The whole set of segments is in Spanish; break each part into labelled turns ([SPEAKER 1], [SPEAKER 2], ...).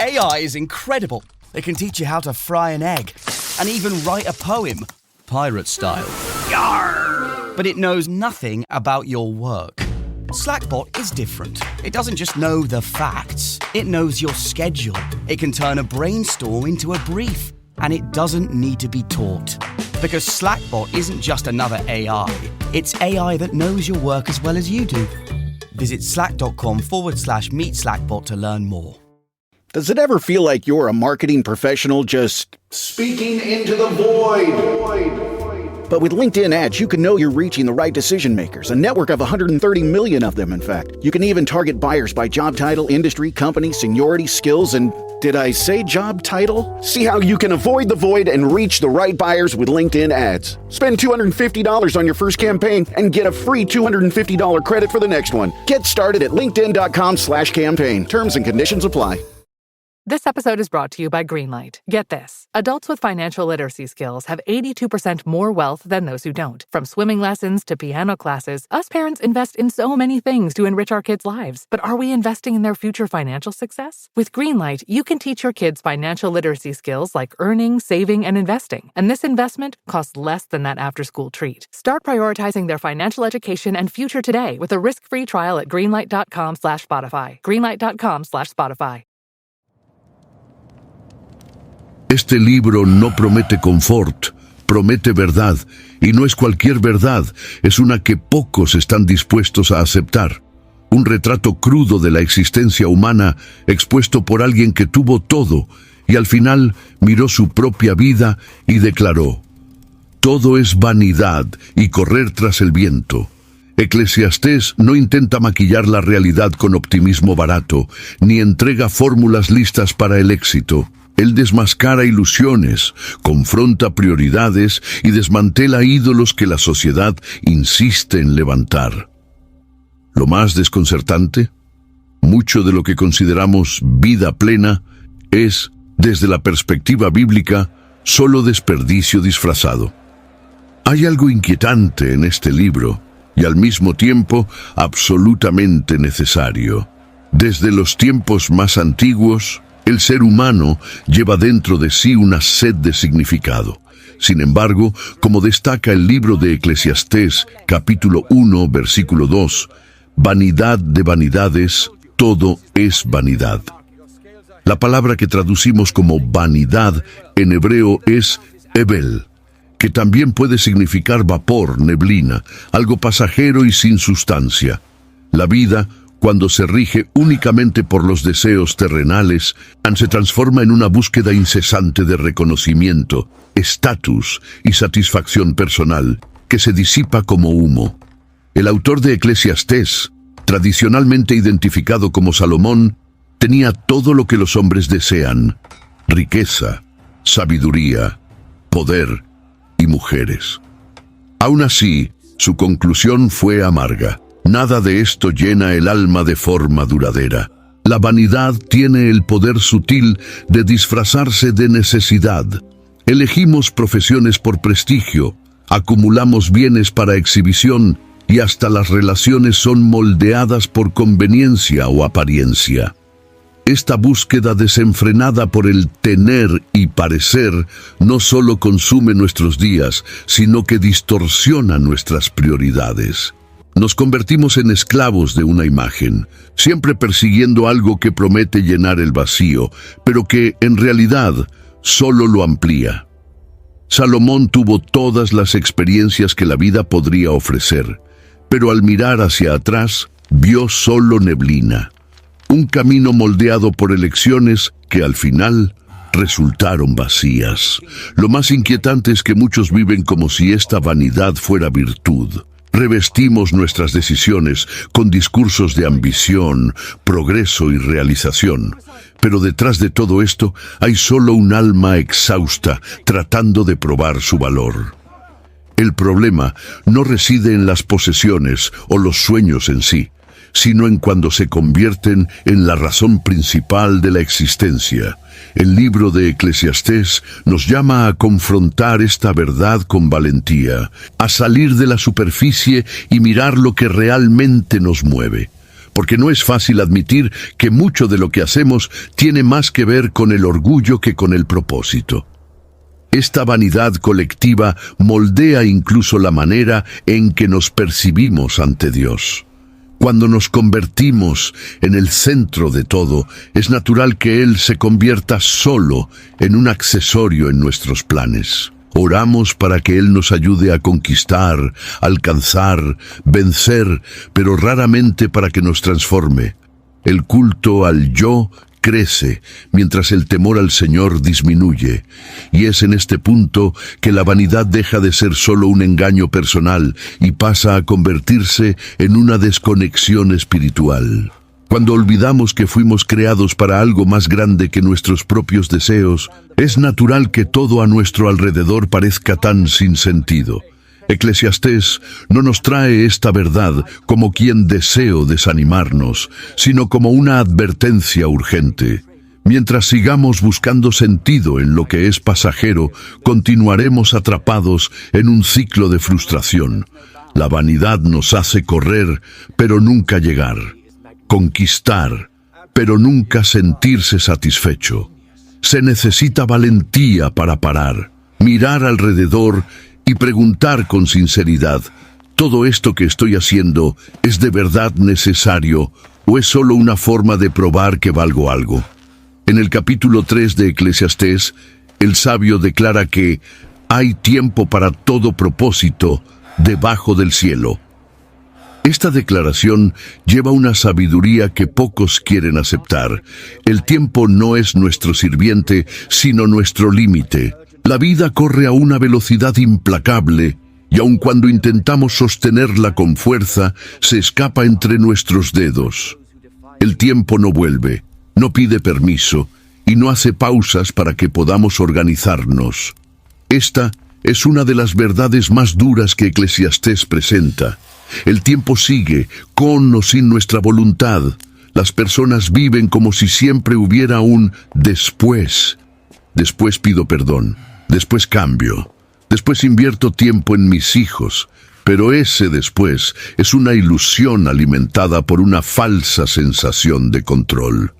[SPEAKER 1] AI is incredible. It can teach you how to fry an egg and even write a poem, pirate style. Yarr! But it knows nothing about your work. Slackbot is different. It doesn't just know the facts. It knows your schedule. It can turn a brainstorm into a brief. And it doesn't need to be taught. Because Slackbot isn't just another AI. It's AI that knows your work as well as you do. Visit slack.com/meet Slackbot to learn more.
[SPEAKER 2] Does it ever feel like you're a marketing professional just speaking into the void? But with LinkedIn ads, you can know you're reaching the right decision makers, a network of 130 million of them, in fact. You can even target buyers by job title, industry, company, seniority, skills, and did I say job title? See how you can avoid the void and reach the right buyers with LinkedIn ads. Spend $250 on your first campaign and get a free $250 credit for the next one. Get started at linkedin.com/campaign. Terms and conditions apply.
[SPEAKER 3] This episode is brought to you by Greenlight. Get this. Adults with financial literacy skills have 82% more wealth than those who don't. From swimming lessons to piano classes, us parents invest in so many things to enrich our kids' lives. But are we investing in their future financial success? With Greenlight, you can teach your kids financial literacy skills like earning, saving, and investing. And this investment costs less than that after-school treat. Start prioritizing their financial education and future today with a risk-free trial at greenlight.com/Spotify. Greenlight.com/Spotify.
[SPEAKER 4] Este libro no promete confort, promete verdad, y no es cualquier verdad, es una que pocos están dispuestos a aceptar. Un retrato crudo de la existencia humana expuesto por alguien que tuvo todo y al final miró su propia vida y declaró: todo es vanidad y correr tras el viento. Eclesiastés no intenta maquillar la realidad con optimismo barato, ni entrega fórmulas listas para el éxito. Él desmascara ilusiones, confronta prioridades y desmantela ídolos que la sociedad insiste en levantar. Lo más desconcertante, mucho de lo que consideramos vida plena es, desde la perspectiva bíblica, solo desperdicio disfrazado. Hay algo inquietante en este libro y al mismo tiempo absolutamente necesario. Desde los tiempos más antiguos, el ser humano lleva dentro de sí una sed de significado. Sin embargo, como destaca el libro de Eclesiastés, capítulo 1, versículo 2, vanidad de vanidades, todo es vanidad. La palabra que traducimos como vanidad en hebreo es hebel, que también puede significar vapor, neblina, algo pasajero y sin sustancia. La vida, cuando se rige únicamente por los deseos terrenales, se transforma en una búsqueda incesante de reconocimiento, estatus y satisfacción personal, que se disipa como humo. El autor de Eclesiastés, tradicionalmente identificado como Salomón, tenía todo lo que los hombres desean: riqueza, sabiduría, poder y mujeres. Aún así, su conclusión fue amarga. Nada de esto llena el alma de forma duradera. La vanidad tiene el poder sutil de disfrazarse de necesidad. Elegimos profesiones por prestigio, acumulamos bienes para exhibición y hasta las relaciones son moldeadas por conveniencia o apariencia. Esta búsqueda desenfrenada por el tener y parecer no solo consume nuestros días, sino que distorsiona nuestras prioridades. Nos convertimos en esclavos de una imagen, siempre persiguiendo algo que promete llenar el vacío, pero que, en realidad, solo lo amplía. Salomón tuvo todas las experiencias que la vida podría ofrecer, pero al mirar hacia atrás, vio solo neblina. Un camino moldeado por elecciones que, al final, resultaron vacías. Lo más inquietante es que muchos viven como si esta vanidad fuera virtud. Revestimos nuestras decisiones con discursos de ambición, progreso y realización. Pero detrás de todo esto hay solo un alma exhausta tratando de probar su valor. El problema no reside en las posesiones o los sueños en sí, sino en cuando se convierten en la razón principal de la existencia. El libro de Eclesiastés nos llama a confrontar esta verdad con valentía, a salir de la superficie y mirar lo que realmente nos mueve. porque no es fácil admitir que mucho de lo que hacemos tiene más que ver con el orgullo que con el propósito. Esta vanidad colectiva moldea incluso la manera en que nos percibimos ante Dios. Cuando nos convertimos en el centro de todo, es natural que Él se convierta solo en un accesorio en nuestros planes. Oramos para que Él nos ayude a conquistar, alcanzar, vencer, pero raramente para que nos transforme. El culto al yo crece, mientras el temor al Señor disminuye. Y es en este punto que la vanidad deja de ser solo un engaño personal y pasa a convertirse en una desconexión espiritual. Cuando olvidamos que fuimos creados para algo más grande que nuestros propios deseos, es natural que todo a nuestro alrededor parezca tan sin sentido. Eclesiastés no nos trae esta verdad como quien deseo desanimarnos, sino como una advertencia urgente. Mientras sigamos buscando sentido en lo que es pasajero, continuaremos atrapados en un ciclo de frustración. La vanidad nos hace correr, pero nunca llegar. Conquistar, pero nunca sentirse satisfecho. Se necesita valentía para parar, mirar alrededor y preguntar con sinceridad, ¿todo esto que estoy haciendo es de verdad necesario o es solo una forma de probar que valgo algo? En el capítulo 3 de Eclesiastés, el sabio declara que hay tiempo para todo propósito debajo del cielo. Esta declaración lleva una sabiduría que pocos quieren aceptar. El tiempo no es nuestro sirviente, sino nuestro límite. La vida corre a una velocidad implacable, y aun cuando intentamos sostenerla con fuerza, se escapa entre nuestros dedos. El tiempo no vuelve, no pide permiso, y no hace pausas para que podamos organizarnos. Esta es una de las verdades más duras que Eclesiastés presenta. El tiempo sigue, con o sin nuestra voluntad. Las personas viven como si siempre hubiera un después. Después pido perdón. Después cambio, después invierto tiempo en mis hijos, pero ese después es una ilusión alimentada por una falsa sensación de control.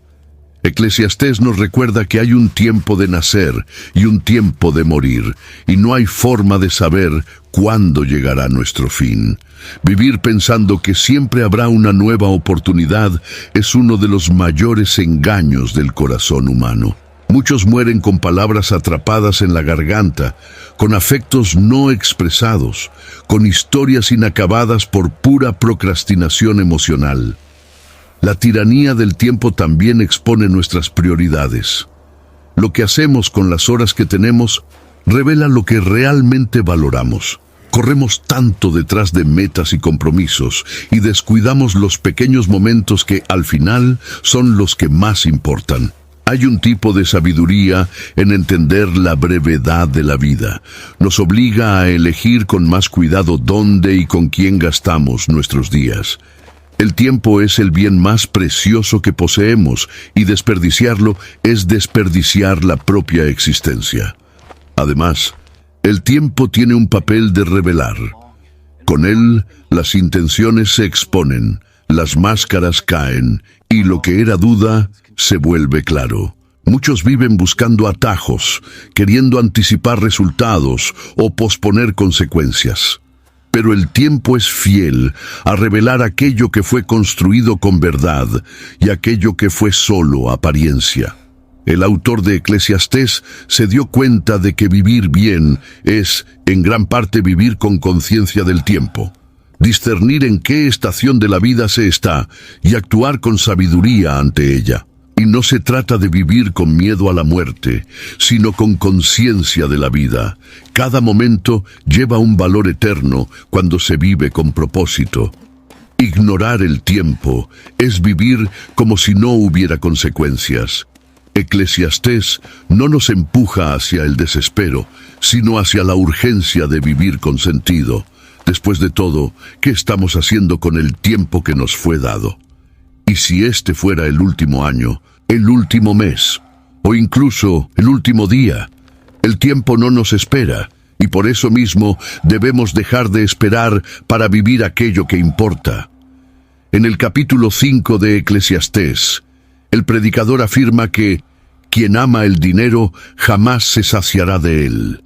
[SPEAKER 4] Eclesiastés nos recuerda que hay un tiempo de nacer y un tiempo de morir, y no hay forma de saber cuándo llegará nuestro fin. Vivir pensando que siempre habrá una nueva oportunidad es uno de los mayores engaños del corazón humano. Muchos mueren con palabras atrapadas en la garganta, con afectos no expresados, con historias inacabadas por pura procrastinación emocional. La tiranía del tiempo también expone nuestras prioridades. Lo que hacemos con las horas que tenemos revela lo que realmente valoramos. Corremos tanto detrás de metas y compromisos y descuidamos los pequeños momentos que, al final, son los que más importan. Hay un tipo de sabiduría en entender la brevedad de la vida. Nos obliga a elegir con más cuidado dónde y con quién gastamos nuestros días. El tiempo es el bien más precioso que poseemos y desperdiciarlo es desperdiciar la propia existencia. Además, el tiempo tiene un papel de revelar. Con él, las intenciones se exponen, las máscaras caen y lo que era duda se vuelve claro. Muchos viven buscando atajos, queriendo anticipar resultados o posponer consecuencias. Pero el tiempo es fiel a revelar aquello que fue construido con verdad y aquello que fue solo apariencia. El autor de Eclesiastés se dio cuenta de que vivir bien es, en gran parte, vivir con conciencia del tiempo. Discernir en qué estación de la vida se está y actuar con sabiduría ante ella. Y no se trata de vivir con miedo a la muerte, sino con conciencia de la vida. Cada momento lleva un valor eterno cuando se vive con propósito. Ignorar el tiempo es vivir como si no hubiera consecuencias. Eclesiastés no nos empuja hacia el desespero, sino hacia la urgencia de vivir con sentido. Después de todo, ¿qué estamos haciendo con el tiempo que nos fue dado? Y si este fuera el último año, el último mes, o incluso el último día, el tiempo no nos espera, y por eso mismo debemos dejar de esperar para vivir aquello que importa. En el capítulo 5 de Eclesiastés, el predicador afirma que quien ama el dinero jamás se saciará de él.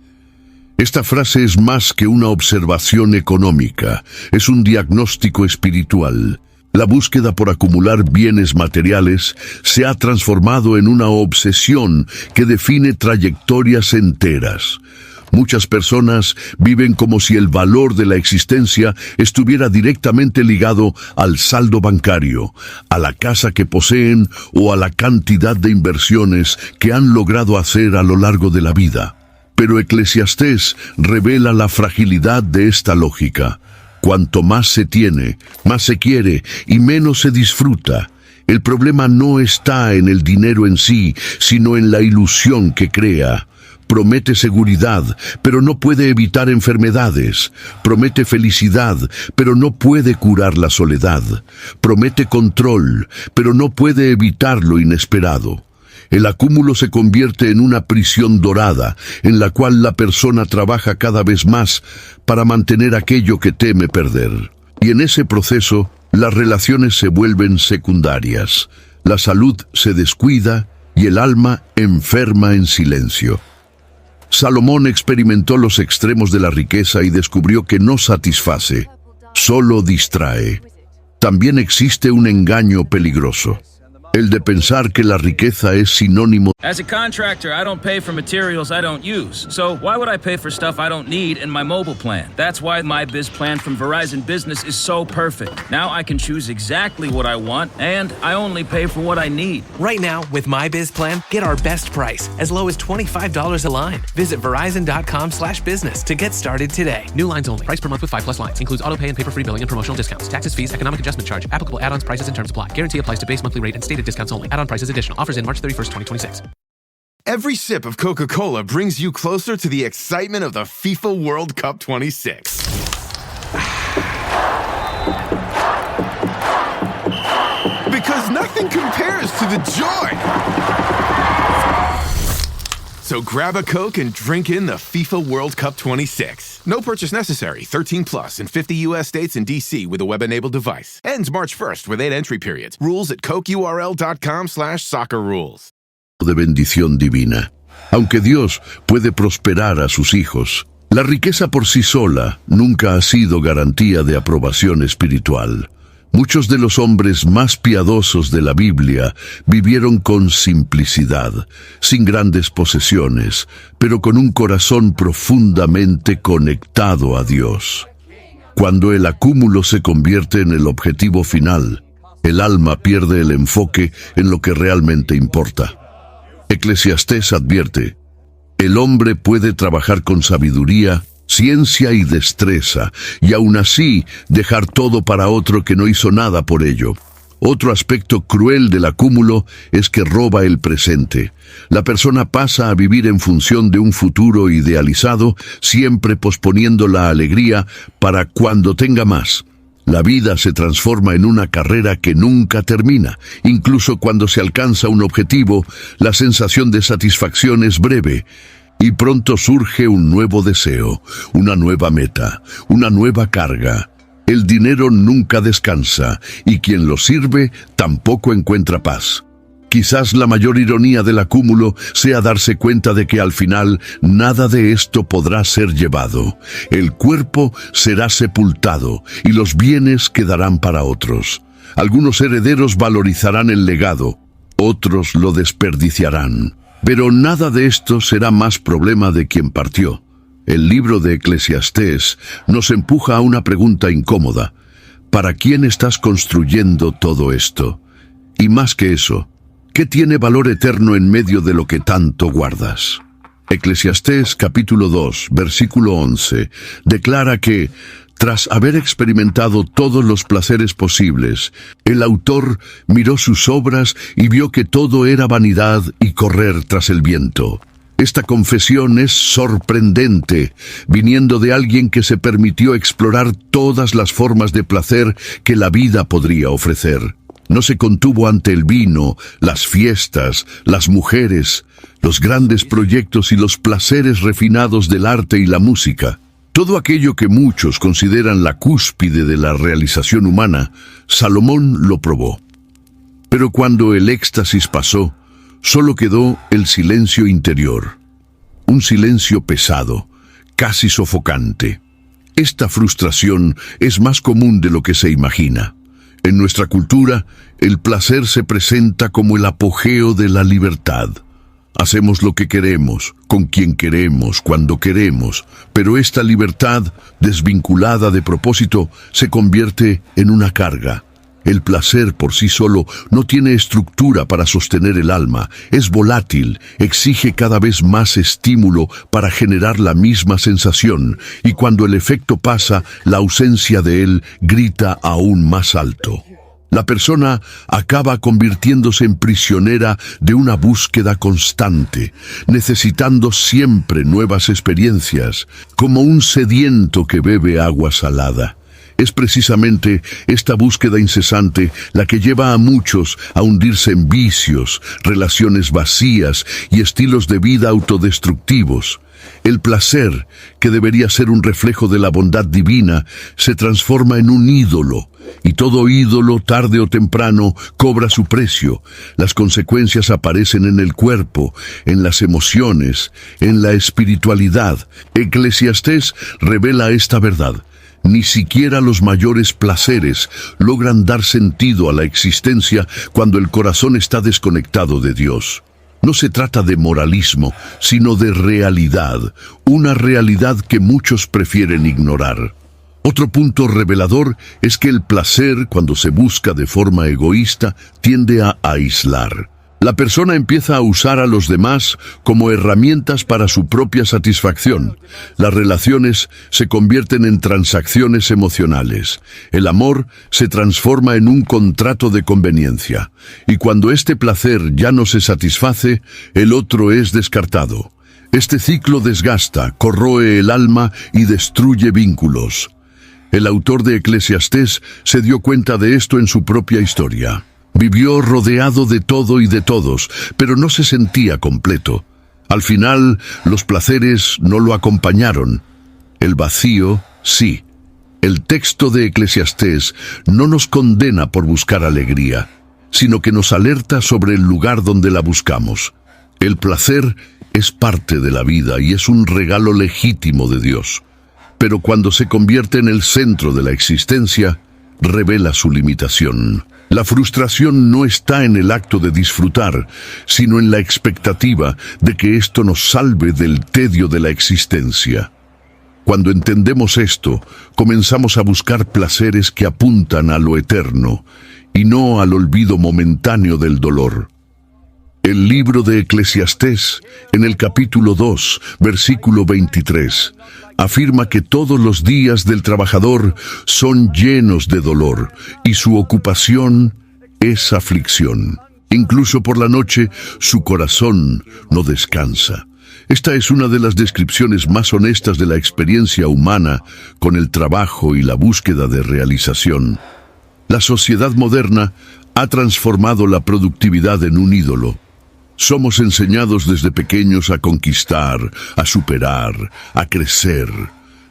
[SPEAKER 4] Esta frase es más que una observación económica, es un diagnóstico espiritual. La búsqueda por acumular bienes materiales se ha transformado en una obsesión que define trayectorias enteras. Muchas personas viven como si el valor de la existencia estuviera directamente ligado al saldo bancario, a la casa que poseen o a la cantidad de inversiones que han logrado hacer a lo largo de la vida. Pero Eclesiastés revela la fragilidad de esta lógica. Cuanto más se tiene, más se quiere y menos se disfruta. El problema no está en el dinero en sí, sino en la ilusión que crea. Promete seguridad, pero no puede evitar enfermedades. Promete felicidad, pero no puede curar la soledad. Promete control, pero no puede evitar lo inesperado. El acúmulo se convierte en una prisión dorada, en la cual la persona trabaja cada vez más para mantener aquello que teme perder. Y en ese proceso, las relaciones se vuelven secundarias. La salud se descuida y el alma enferma en silencio. Salomón experimentó los extremos de la riqueza y descubrió que no satisface, solo distrae. También existe un engaño peligroso, el de pensar que la riqueza es sinónimo.
[SPEAKER 5] As a contractor, I don't pay for materials I don't use. So why would I pay for stuff I don't need in my mobile plan? That's why my Biz plan from Verizon Business is so perfect. Now I can choose exactly what I want, and I only pay for what I need.
[SPEAKER 6] Right now, with my Biz plan, get our best price, as low as $25 a line. Visit Verizon.com/business to get started today. New lines only. Price per month with 5+ lines. Includes auto pay and paper-free billing and promotional discounts. Taxes, fees, economic adjustment charge. Applicable add-ons, prices, and terms apply. Guarantee applies to base monthly rate and stated discounts only. Add-on prices additional. Offers in March 31st, 2026.
[SPEAKER 7] Every sip of Coca-Cola brings you closer to the excitement of the FIFA World Cup 26. Because nothing compares to the joy. So grab a Coke and drink in the FIFA World Cup 26. No purchase necessary. 18 plus in 50 U.S. states and D.C. with a web-enabled device. Ends March 1st with 8 entry periods. Rules at cokeurl.com/soccerrules.
[SPEAKER 4] De bendición divina. Aunque Dios puede prosperar a sus hijos, la riqueza por sí sola nunca ha sido garantía de aprobación espiritual. Muchos de los hombres más piadosos de la Biblia vivieron con simplicidad, sin grandes posesiones, pero con un corazón profundamente conectado a Dios. Cuando el acúmulo se convierte en el objetivo final, el alma pierde el enfoque en lo que realmente importa. Eclesiastés advierte: el hombre puede trabajar con sabiduría, ciencia y destreza, y aún así dejar todo para otro que no hizo nada por ello. Otro aspecto cruel del acúmulo es que roba el presente. La persona pasa a vivir en función de un futuro idealizado, siempre posponiendo la alegría para cuando tenga más. La vida se transforma en una carrera que nunca termina. Incluso cuando se alcanza un objetivo, la sensación de satisfacción es breve. Y pronto surge un nuevo deseo, una nueva meta, una nueva carga. El dinero nunca descansa, y quien lo sirve tampoco encuentra paz. Quizás la mayor ironía del acúmulo sea darse cuenta de que al final nada de esto podrá ser llevado. El cuerpo será sepultado y los bienes quedarán para otros. Algunos herederos valorizarán el legado, otros lo desperdiciarán. Pero nada de esto será más problema de quien partió. El libro de Eclesiastés nos empuja a una pregunta incómoda. ¿Para quién estás construyendo todo esto? Y más que eso, ¿qué tiene valor eterno en medio de lo que tanto guardas? Eclesiastés capítulo 2, versículo 11, declara que, tras haber experimentado todos los placeres posibles, el autor miró sus obras y vio que todo era vanidad y correr tras el viento. Esta confesión es sorprendente, viniendo de alguien que se permitió explorar todas las formas de placer que la vida podría ofrecer. No se contuvo ante el vino, las fiestas, las mujeres, los grandes proyectos y los placeres refinados del arte y la música. Todo aquello que muchos consideran la cúspide de la realización humana, Salomón lo probó. Pero cuando el éxtasis pasó, solo quedó el silencio interior. Un silencio pesado, casi sofocante. Esta frustración es más común de lo que se imagina. En nuestra cultura, el placer se presenta como el apogeo de la libertad. Hacemos lo que queremos, con quien queremos, cuando queremos, pero esta libertad, desvinculada de propósito, se convierte en una carga. El placer por sí solo no tiene estructura para sostener el alma, es volátil, exige cada vez más estímulo para generar la misma sensación, y cuando el efecto pasa, la ausencia de él grita aún más alto. La persona acaba convirtiéndose en prisionera de una búsqueda constante, necesitando siempre nuevas experiencias, como un sediento que bebe agua salada. Es precisamente esta búsqueda incesante la que lleva a muchos a hundirse en vicios, relaciones vacías y estilos de vida autodestructivos. El placer, que debería ser un reflejo de la bondad divina, se transforma en un ídolo, y todo ídolo, tarde o temprano, cobra su precio. Las consecuencias aparecen en el cuerpo, en las emociones, en la espiritualidad. Eclesiastés revela esta verdad. Ni siquiera los mayores placeres logran dar sentido a la existencia cuando el corazón está desconectado de Dios. No se trata de moralismo, sino de realidad, una realidad que muchos prefieren ignorar. Otro punto revelador es que el placer, cuando se busca de forma egoísta, tiende a aislar. La persona empieza a usar a los demás como herramientas para su propia satisfacción. Las relaciones se convierten en transacciones emocionales. El amor se transforma en un contrato de conveniencia. Y cuando este placer ya no se satisface, el otro es descartado. Este ciclo desgasta, corroe el alma y destruye vínculos. El autor de Eclesiastés se dio cuenta de esto en su propia historia. Vivió rodeado de todo y de todos, pero no se sentía completo. Al final, los placeres no lo acompañaron. El vacío, sí. El texto de Eclesiastés no nos condena por buscar alegría, sino que nos alerta sobre el lugar donde la buscamos. El placer es parte de la vida y es un regalo legítimo de Dios. Pero cuando se convierte en el centro de la existencia, revela su limitación. La frustración no está en el acto de disfrutar, sino en la expectativa de que esto nos salve del tedio de la existencia. Cuando entendemos esto, comenzamos a buscar placeres que apuntan a lo eterno y no al olvido momentáneo del dolor. El libro de Eclesiastés, en el capítulo 2, versículo 23, afirma que todos los días del trabajador son llenos de dolor y su ocupación es aflicción. Incluso por la noche su corazón no descansa. Esta es una de las descripciones más honestas de la experiencia humana con el trabajo y la búsqueda de realización. La sociedad moderna ha transformado la productividad en un ídolo. Somos enseñados desde pequeños a conquistar, a superar, a crecer,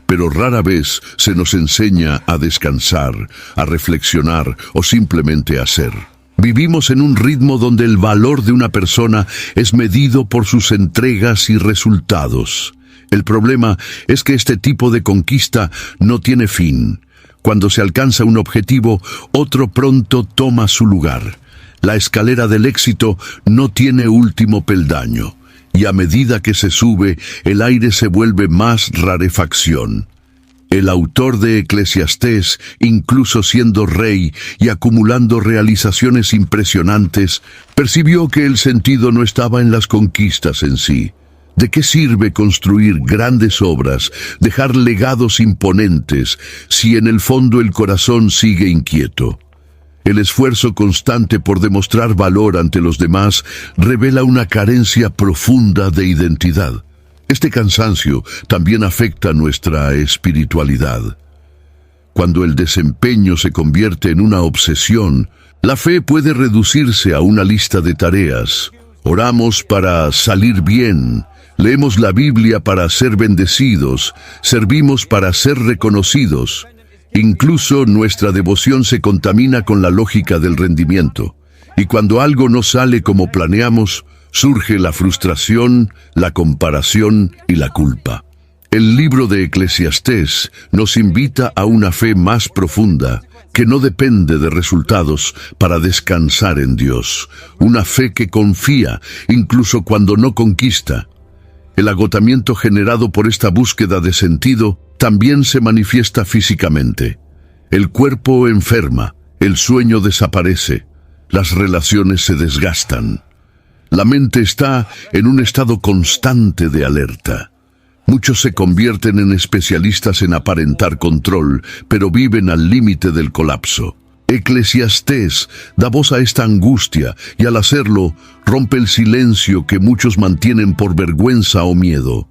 [SPEAKER 4] pero rara vez se nos enseña a descansar, a reflexionar o simplemente a ser. Vivimos en un ritmo donde el valor de una persona es medido por sus entregas y resultados. El problema es que este tipo de conquista no tiene fin. Cuando se alcanza un objetivo, otro pronto toma su lugar. La escalera del éxito no tiene último peldaño, y a medida que se sube, el aire se vuelve más rarefacción. El autor de Eclesiastés, incluso siendo rey y acumulando realizaciones impresionantes, percibió que el sentido no estaba en las conquistas en sí. ¿De qué sirve construir grandes obras, dejar legados imponentes, si en el fondo el corazón sigue inquieto? El esfuerzo constante por demostrar valor ante los demás revela una carencia profunda de identidad. Este cansancio también afecta nuestra espiritualidad. Cuando el desempeño se convierte en una obsesión, la fe puede reducirse a una lista de tareas. Oramos para salir bien, Leemos la Biblia para ser bendecidos, servimos para ser reconocidos. Incluso nuestra devoción se contamina con la lógica del rendimiento. Y cuando algo no sale como planeamos, surge la frustración, la comparación y la culpa. El libro de Eclesiastés nos invita a una fe más profunda, que no depende de resultados, para descansar en Dios. Una fe que confía, incluso cuando no conquista. El agotamiento generado por esta búsqueda de sentido también se manifiesta físicamente. El cuerpo enferma, el sueño desaparece, las relaciones se desgastan. La mente está en un estado constante de alerta. Muchos se convierten en especialistas en aparentar control, pero viven al límite del colapso. Eclesiastés da voz a esta angustia y al hacerlo, rompe el silencio que muchos mantienen por vergüenza o miedo.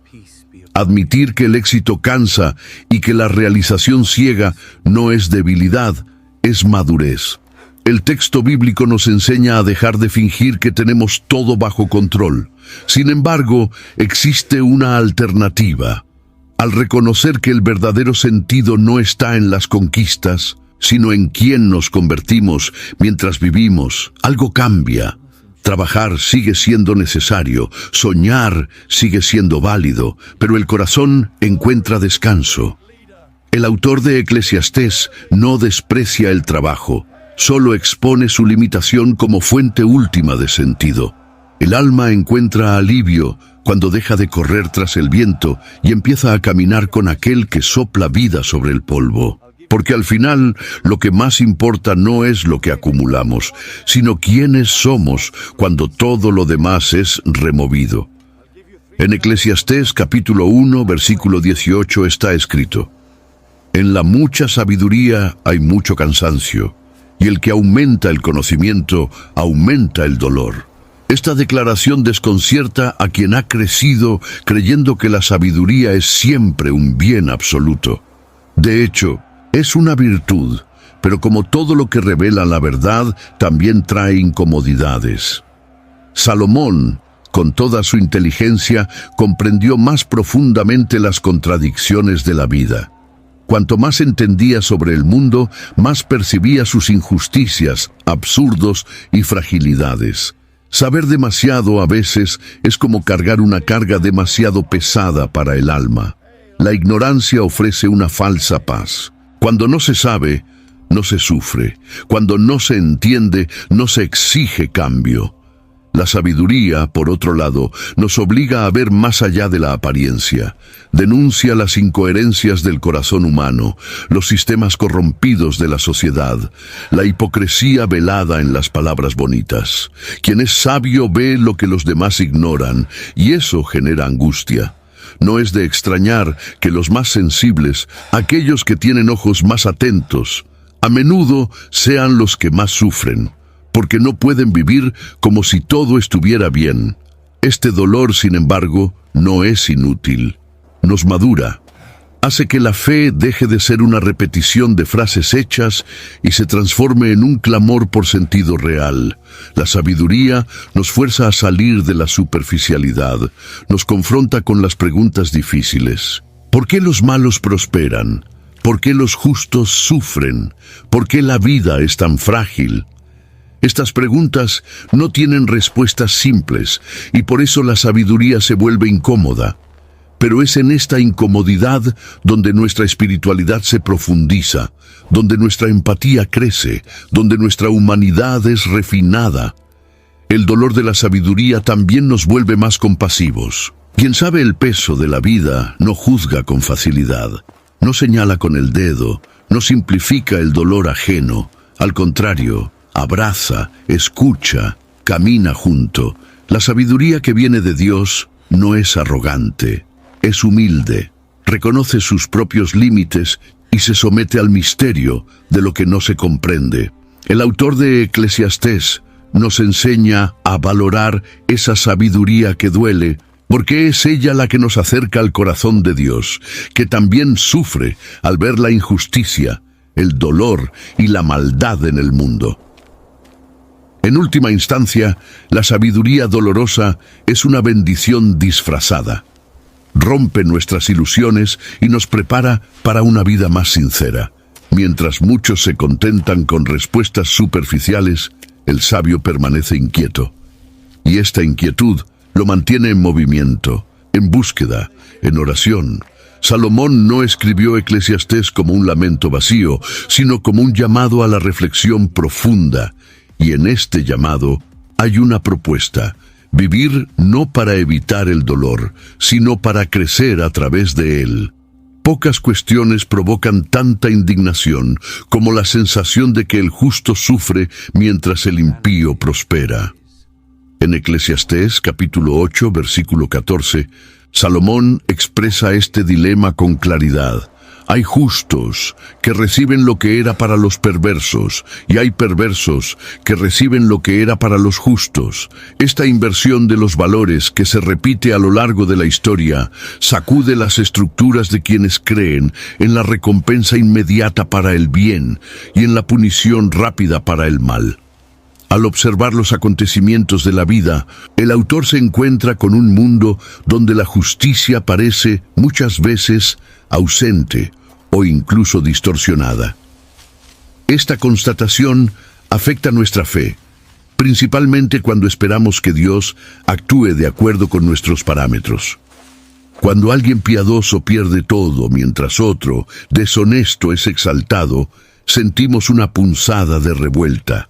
[SPEAKER 4] Admitir que el éxito cansa y que la realización ciega no es debilidad, es madurez. El texto bíblico nos enseña a dejar de fingir que tenemos todo bajo control. Sin embargo, existe una alternativa. Al reconocer que el verdadero sentido no está en las conquistas, sino en quién nos convertimos mientras vivimos, algo cambia. Trabajar sigue siendo necesario, soñar sigue siendo válido, pero el corazón encuentra descanso. El autor de Eclesiastés no desprecia el trabajo, solo expone su limitación como fuente última de sentido. El alma encuentra alivio cuando deja de correr tras el viento y empieza a caminar con aquel que sopla vida sobre el polvo. Porque al final, lo que más importa no es lo que acumulamos, sino quiénes somos cuando todo lo demás es removido. En Eclesiastés capítulo 1, versículo 18 está escrito: En la mucha sabiduría hay mucho cansancio, y el que aumenta el conocimiento, aumenta el dolor. Esta declaración desconcierta a quien ha crecido creyendo que la sabiduría es siempre un bien absoluto. De hecho, es una virtud, pero como todo lo que revela la verdad, también trae incomodidades. Salomón, con toda su inteligencia, comprendió más profundamente las contradicciones de la vida. Cuanto más entendía sobre el mundo, más percibía sus injusticias, absurdos y fragilidades. Saber demasiado a veces es como cargar una carga demasiado pesada para el alma. La ignorancia ofrece una falsa paz. Cuando no se sabe, no se sufre. Cuando no se entiende, no se exige cambio. La sabiduría, por otro lado, nos obliga a ver más allá de la apariencia. Denuncia las incoherencias del corazón humano, los sistemas corrompidos de la sociedad, la hipocresía velada en las palabras bonitas. Quien es sabio ve lo que los demás ignoran, y eso genera angustia. No es de extrañar que los más sensibles, aquellos que tienen ojos más atentos, a menudo sean los que más sufren, porque no pueden vivir como si todo estuviera bien. Este dolor, sin embargo, no es inútil. Nos madura. Hace que la fe deje de ser una repetición de frases hechas y se transforme en un clamor por sentido real. La sabiduría nos fuerza a salir de la superficialidad, nos confronta con las preguntas difíciles. ¿Por qué los malos prosperan? ¿Por qué los justos sufren? ¿Por qué la vida es tan frágil? Estas preguntas no tienen respuestas simples y por eso la sabiduría se vuelve incómoda. Pero es en esta incomodidad donde nuestra espiritualidad se profundiza, donde nuestra empatía crece, donde nuestra humanidad es refinada. El dolor de la sabiduría también nos vuelve más compasivos. Quien sabe el peso de la vida no juzga con facilidad, no señala con el dedo, no simplifica el dolor ajeno. Al contrario, abraza, escucha, camina junto. La sabiduría que viene de Dios no es arrogante. Es humilde, reconoce sus propios límites y se somete al misterio de lo que no se comprende. El autor de Eclesiastés nos enseña a valorar esa sabiduría que duele, porque es ella la que nos acerca al corazón de Dios, que también sufre al ver la injusticia, el dolor y la maldad en el mundo. En última instancia, la sabiduría dolorosa es una bendición disfrazada. Rompe nuestras ilusiones y nos prepara para una vida más sincera. Mientras muchos se contentan con respuestas superficiales, el sabio permanece inquieto. Y esta inquietud lo mantiene en movimiento, en búsqueda, en oración. Salomón no escribió Eclesiastés como un lamento vacío, sino como un llamado a la reflexión profunda. Y en este llamado hay una propuesta: vivir no para evitar el dolor, sino para crecer a través de él. Pocas cuestiones provocan tanta indignación como la sensación de que el justo sufre mientras el impío prospera. En Eclesiastés capítulo 8, versículo 14, Salomón expresa este dilema con claridad. Hay justos que reciben lo que era para los perversos, y hay perversos que reciben lo que era para los justos. Esta inversión de los valores que se repite a lo largo de la historia sacude las estructuras de quienes creen en la recompensa inmediata para el bien y en la punición rápida para el mal. Al observar los acontecimientos de la vida, el autor se encuentra con un mundo donde la justicia parece muchas veces ausente o incluso distorsionada. Esta constatación afecta nuestra fe, principalmente cuando esperamos que Dios actúe de acuerdo con nuestros parámetros. Cuando alguien piadoso pierde todo mientras otro deshonesto es exaltado, sentimos una punzada de revuelta.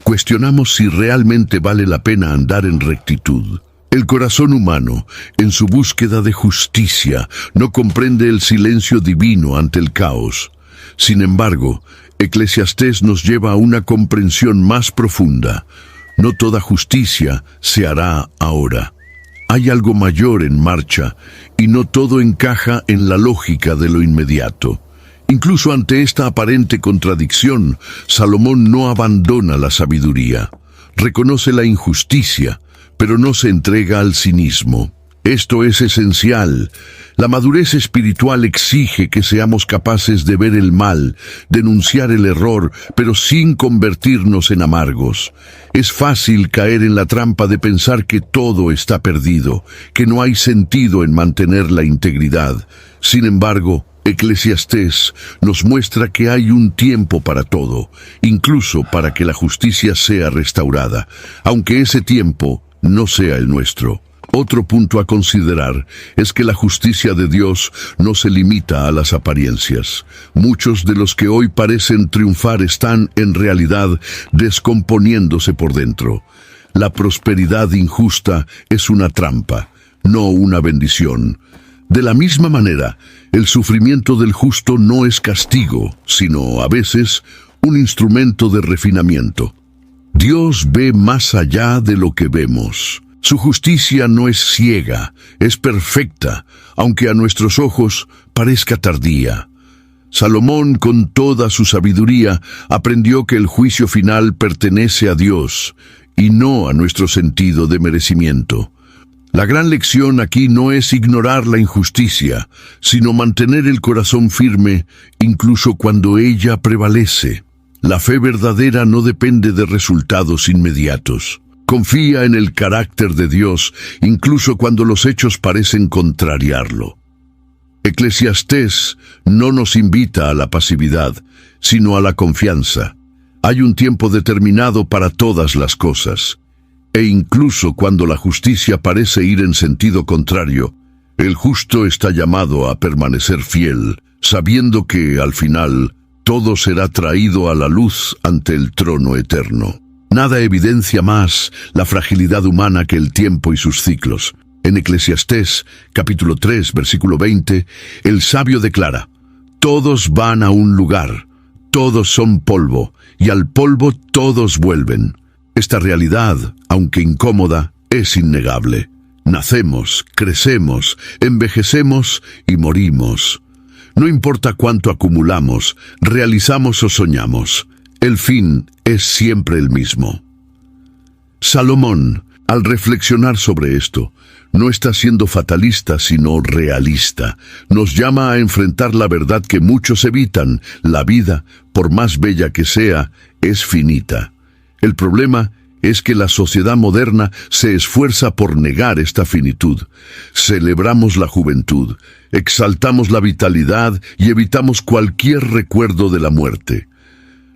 [SPEAKER 4] Cuestionamos si realmente vale la pena andar en rectitud. El corazón humano, en su búsqueda de justicia, no comprende el silencio divino ante el caos. Sin embargo, Eclesiastés nos lleva a una comprensión más profunda. No toda justicia se hará ahora. Hay algo mayor en marcha, y no todo encaja en la lógica de lo inmediato. Incluso ante esta aparente contradicción, Salomón no abandona la sabiduría. Reconoce la injusticia, pero no se entrega al cinismo. Esto es esencial. La madurez espiritual exige que seamos capaces de ver el mal, denunciar el error, pero sin convertirnos en amargos. Es fácil caer en la trampa de pensar que todo está perdido, que no hay sentido en mantener la integridad. Sin embargo, Eclesiastés nos muestra que hay un tiempo para todo, incluso para que la justicia sea restaurada, aunque ese tiempo no sea el nuestro. Otro punto a considerar es que la justicia de Dios no se limita a las apariencias. Muchos de los que hoy parecen triunfar están, en realidad, descomponiéndose por dentro. La prosperidad injusta es una trampa, no una bendición. De la misma manera, el sufrimiento del justo no es castigo, sino, a veces, un instrumento de refinamiento. Dios ve más allá de lo que vemos. Su justicia no es ciega, es perfecta, aunque a nuestros ojos parezca tardía. Salomón, con toda su sabiduría, aprendió que el juicio final pertenece a Dios y no a nuestro sentido de merecimiento. La gran lección aquí no es ignorar la injusticia, sino mantener el corazón firme incluso cuando ella prevalece. La fe verdadera no depende de resultados inmediatos. Confía en el carácter de Dios, incluso cuando los hechos parecen contrariarlo. Eclesiastés no nos invita a la pasividad, sino a la confianza. Hay un tiempo determinado para todas las cosas. E incluso cuando la justicia parece ir en sentido contrario, el justo está llamado a permanecer fiel, sabiendo que, al final, todo será traído a la luz ante el trono eterno. Nada evidencia más la fragilidad humana que el tiempo y sus ciclos. En Eclesiastés, capítulo 3, versículo 20, el sabio declara: «Todos van a un lugar, todos son polvo, y al polvo todos vuelven». Esta realidad, aunque incómoda, es innegable. Nacemos, crecemos, envejecemos y morimos. No importa cuánto acumulamos, realizamos o soñamos, el fin es siempre el mismo. Salomón, al reflexionar sobre esto, no está siendo fatalista sino realista. Nos llama a enfrentar la verdad que muchos evitan: la vida, por más bella que sea, es finita. El problema es que la sociedad moderna se esfuerza por negar esta finitud. Celebramos la juventud, exaltamos la vitalidad y evitamos cualquier recuerdo de la muerte.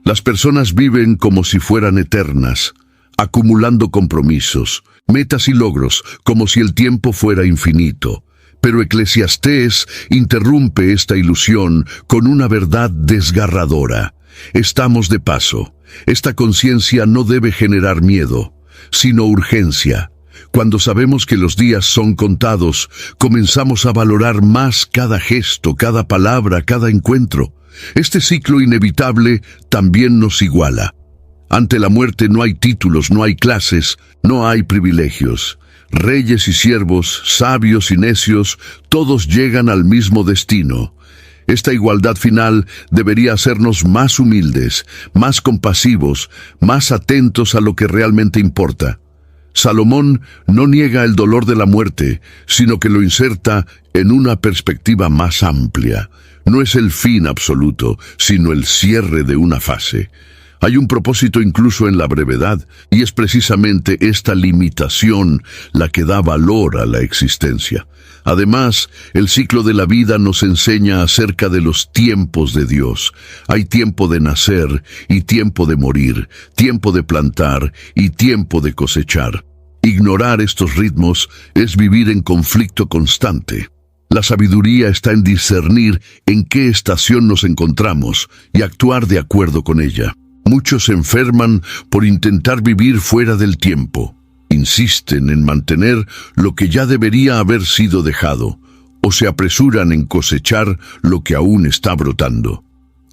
[SPEAKER 4] Las personas viven como si fueran eternas, acumulando compromisos, metas y logros, como si el tiempo fuera infinito. Pero Eclesiastés interrumpe esta ilusión con una verdad desgarradora. Estamos de paso. Esta conciencia no debe generar miedo, sino urgencia. Cuando sabemos que los días son contados, comenzamos a valorar más cada gesto, cada palabra, cada encuentro. Este ciclo inevitable también nos iguala. Ante la muerte no hay títulos, no hay clases, no hay privilegios. Reyes y siervos, sabios y necios, todos llegan al mismo destino. Esta igualdad final debería hacernos más humildes, más compasivos, más atentos a lo que realmente importa. Salomón no niega el dolor de la muerte, sino que lo inserta en una perspectiva más amplia. No es el fin absoluto, sino el cierre de una fase. Hay un propósito incluso en la brevedad, y es precisamente esta limitación la que da valor a la existencia. Además, el ciclo de la vida nos enseña acerca de los tiempos de Dios. Hay tiempo de nacer y tiempo de morir, tiempo de plantar y tiempo de cosechar. Ignorar estos ritmos es vivir en conflicto constante. La sabiduría está en discernir en qué estación nos encontramos y actuar de acuerdo con ella. Muchos se enferman por intentar vivir fuera del tiempo. Insisten en mantener lo que ya debería haber sido dejado, o se apresuran en cosechar lo que aún está brotando.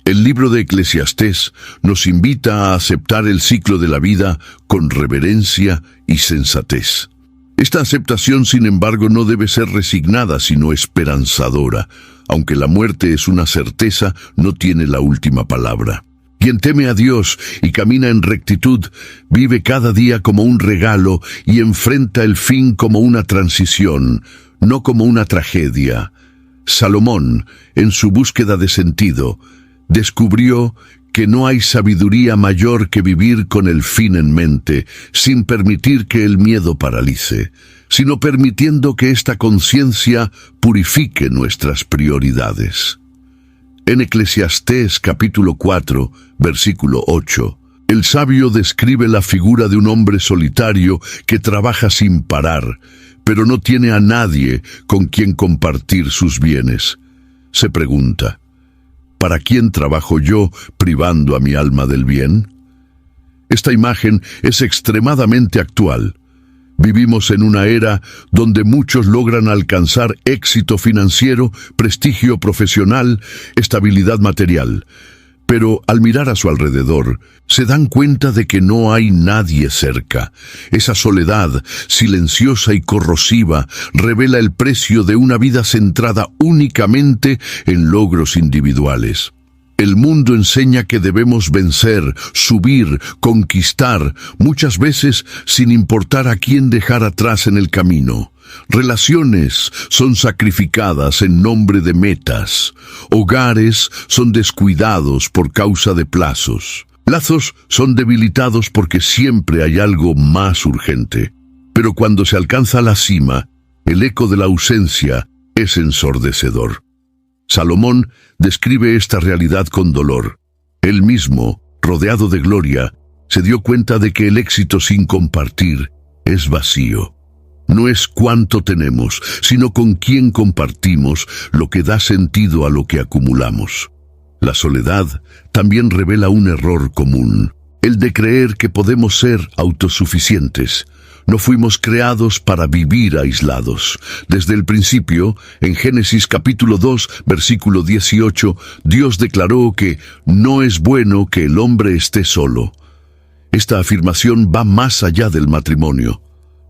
[SPEAKER 4] El libro de Eclesiastés nos invita a aceptar el ciclo de la vida con reverencia y sensatez. Esta aceptación, sin embargo, no debe ser resignada, sino esperanzadora. Aunque la muerte es una certeza, no tiene la última palabra. Quien teme a Dios y camina en rectitud, vive cada día como un regalo y enfrenta el fin como una transición, no como una tragedia. Salomón, en su búsqueda de sentido, descubrió que no hay sabiduría mayor que vivir con el fin en mente, sin permitir que el miedo paralice, sino permitiendo que esta conciencia purifique nuestras prioridades. En Eclesiastés capítulo 4, versículo 8, el sabio describe la figura de un hombre solitario que trabaja sin parar, pero no tiene a nadie con quien compartir sus bienes. Se pregunta, ¿para quién trabajo yo privando a mi alma del bien? Esta imagen es extremadamente actual. Vivimos en una era donde muchos logran alcanzar éxito financiero, prestigio profesional, estabilidad material. Pero al mirar a su alrededor, se dan cuenta de que no hay nadie cerca. Esa soledad, silenciosa y corrosiva, revela el precio de una vida centrada únicamente en logros individuales. El mundo enseña que debemos vencer, subir, conquistar, muchas veces sin importar a quién dejar atrás en el camino. Relaciones son sacrificadas en nombre de metas. Hogares son descuidados por causa de plazos. Lazos son debilitados porque siempre hay algo más urgente. Pero cuando se alcanza la cima, el eco de la ausencia es ensordecedor. Salomón describe esta realidad con dolor. Él mismo, rodeado de gloria, se dio cuenta de que el éxito sin compartir es vacío. No es cuánto tenemos, sino con quién compartimos lo que da sentido a lo que acumulamos. La soledad también revela un error común, el de creer que podemos ser autosuficientes. No fuimos creados para vivir aislados. Desde el principio, en Génesis capítulo 2, versículo 18, Dios declaró que no es bueno que el hombre esté solo. Esta afirmación va más allá del matrimonio.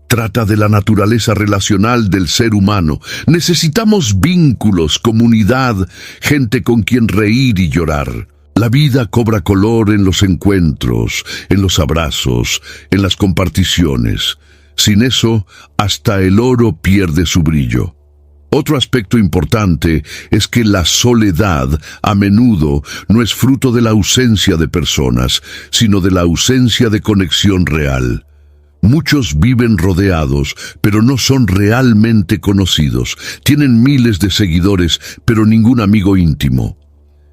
[SPEAKER 4] Trata de la naturaleza relacional del ser humano. Necesitamos vínculos, comunidad, gente con quien reír y llorar. La vida cobra color en los encuentros, en los abrazos, en las comparticiones. Sin eso, hasta el oro pierde su brillo. Otro aspecto importante es que la soledad, a menudo, no es fruto de la ausencia de personas, sino de la ausencia de conexión real. Muchos viven rodeados, pero no son realmente conocidos. Tienen miles de seguidores, pero ningún amigo íntimo.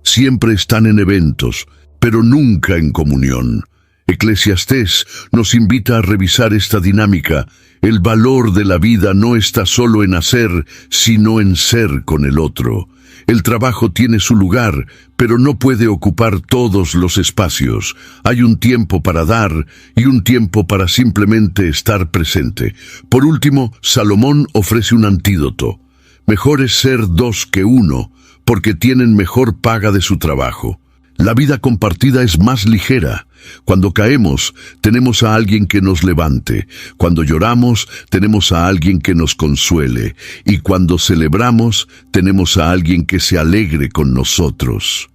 [SPEAKER 4] Siempre están en eventos, pero nunca en comunión. Eclesiastés nos invita a revisar esta dinámica. El valor de la vida no está solo en hacer, sino en ser con el otro. El trabajo tiene su lugar, pero no puede ocupar todos los espacios. Hay un tiempo para dar y un tiempo para simplemente estar presente. Por último, Salomón ofrece un antídoto. Mejor es ser 2 que 1, porque tienen mejor paga de su trabajo. La vida compartida es más ligera. Cuando caemos, tenemos a alguien que nos levante. Cuando lloramos, tenemos a alguien que nos consuele. Y cuando celebramos, tenemos a alguien que se alegre con nosotros.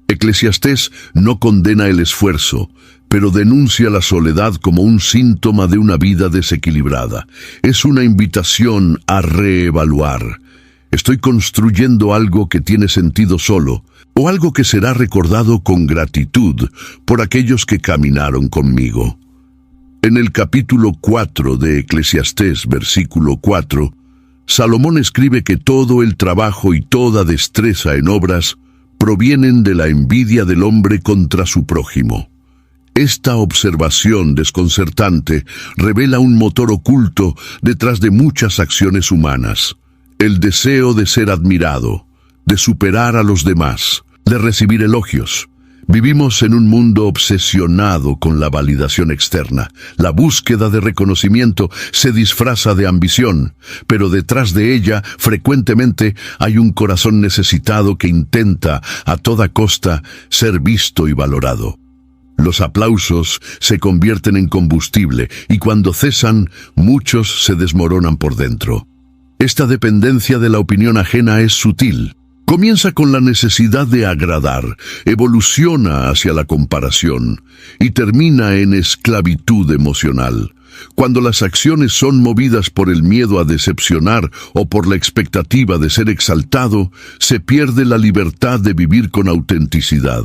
[SPEAKER 4] Eclesiastés no condena el esfuerzo, pero denuncia la soledad como un síntoma de una vida desequilibrada. Es una invitación a reevaluar. ¿Estoy construyendo algo que tiene sentido solo, o algo que será recordado con gratitud por aquellos que caminaron conmigo? En el capítulo 4 de Eclesiastés, versículo 4, Salomón escribe que todo el trabajo y toda destreza en obras provienen de la envidia del hombre contra su prójimo. Esta observación desconcertante revela un motor oculto detrás de muchas acciones humanas. El deseo de ser admirado, de superar a los demás, de recibir elogios. Vivimos en un mundo obsesionado con la validación externa. La búsqueda de reconocimiento se disfraza de ambición, pero detrás de ella frecuentemente hay un corazón necesitado que intenta a toda costa ser visto y valorado. Los aplausos se convierten en combustible y cuando cesan, muchos se desmoronan por dentro. Esta dependencia de la opinión ajena es sutil. Comienza con la necesidad de agradar, evoluciona hacia la comparación y termina en esclavitud emocional. Cuando las acciones son movidas por el miedo a decepcionar o por la expectativa de ser exaltado, se pierde la libertad de vivir con autenticidad.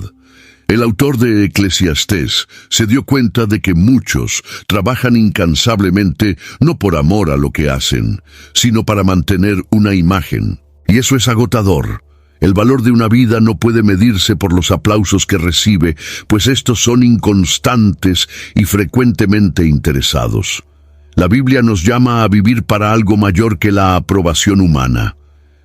[SPEAKER 4] El autor de Eclesiastés se dio cuenta de que muchos trabajan incansablemente no por amor a lo que hacen, sino para mantener una imagen. Y eso es agotador. El valor de una vida no puede medirse por los aplausos que recibe, pues estos son inconstantes y frecuentemente interesados. La Biblia nos llama a vivir para algo mayor que la aprobación humana.